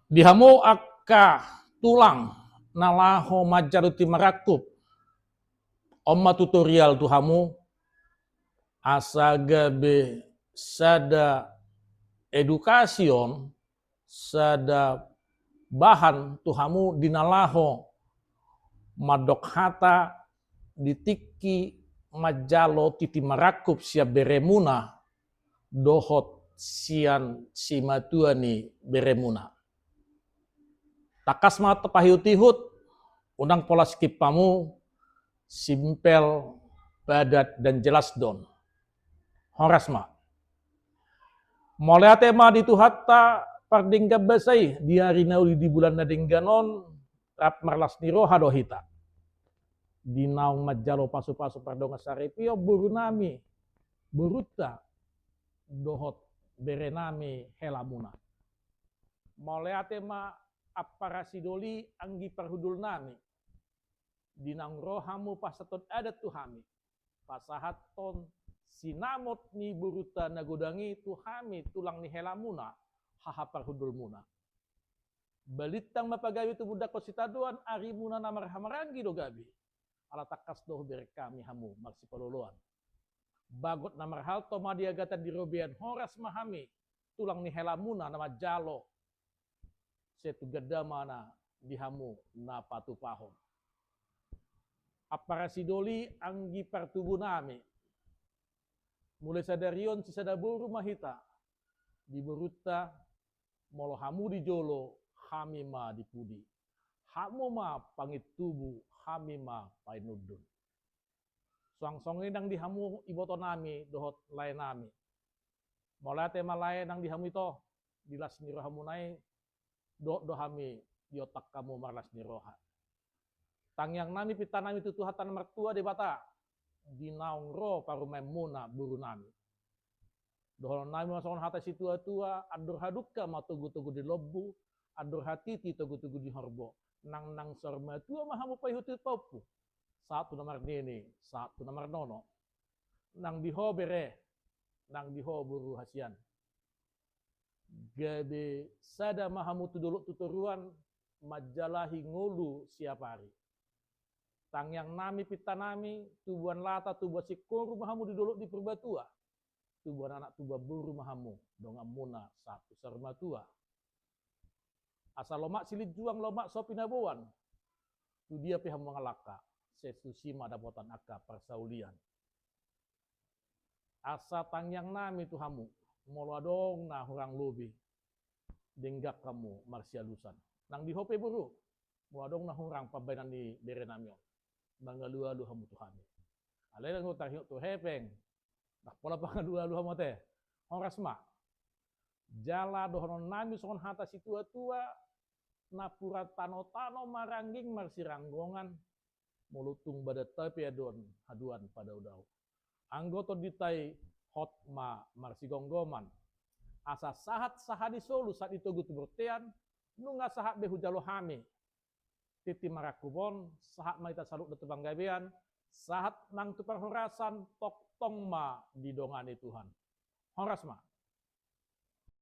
Dihamu akka tulang nalaho majaruti marakup omma tutorial tuhamu asaga be sada edukasion sada bahan tuhamu dinalaho madok hata ditiki majalo titi marakup sia beremuna dohot sian simatuani beremuna. Takas mata pahihut-ihut, undang pola skipamu, simpel, padat, dan jelas don. Horasma. Mulai tema di tuhatta pardingga basai, di hari nauli di bulan nadingganon, rap marlas niro hadohita. Di naung majalo pasu-pasu pardonga sarepio, buru nami, buruta, dohot berenami helamuna. Mulai tema aparasidoli anggi parhudul nami dinang rohamu pasaton adat tuhami pasahaton sinamot ni buruta nagodangi tuhami tulang ni helamuna haha parhudul muna balitang mapagawi tu budak kositaduan arimuna namar hamarangi do gabi ala takas doh berkami hamu maksipaluluan bagot namar hal tomadia gata dirobian horas mahami tulang ni helamuna nama jalo setu gedamana dihamu na patu pahon. Aparasidoli anggi partubunami. Mulai sadarion si sadaburu mahita. Di beruta molo hamu di jolo hamima di pudi. Hamu ma pangit tubuh hamima painudun. Suang-suang nang dihamu iboto nami dohot lain nami. Mulai tema lain nang dihamu ito dilas nirohamu nai dohami diotak kamu marlas niroha. Tang yang nami pita nami tutuhatan mertua di bata. Di naung ro paru memuna buru nami. Dohon nami masukkan hata si tua-tua. Adur haduka ma tugu-tugu di lobu. Adur hatiti tugu-tugu di horbo. Nang sorma tua mahamu paihutit paupu. Satu nomor nini. Satu nomor nono. Nang diho bere. Nang diho buru hasian. Gade sada mahamu dulu tuturuan majalahi ngulu siap hari. Tang yang nami pita nami tubuhan lata tubuh sikoru mahamu didolok di perbatua. Tubuhan anak tubuh buru mahamu donga muna satu sarmatua. Asal lomak silit juang lomak sopinabuan. Tu dia pihak mengalaka sesusima dapotan aka persaulian. Asa tang yang nami tuhamu molo adong na hurang lobi denggak kamu marsialusan nang di hope buru mo adong na hurang pabainan di berenamion mangalu-alu hamu tuhami alay lang utar tu hepeng nak pola pangalu-alu hamu teh horas ma jala dohonon nami sokon hata si tua-tua napura tano-tano marangging marsiranggongan mulutung badat tapi adon haduan pada udau anggoto ditai hotma marsigonggoman asa sahat sahadi solu saat itu gutu bertean nunga sahat behu jalo hami titi marakubon sahat maita saluk datu banggabean sahat nang tupang horasan tok tong ma didongani Tuhan horas ma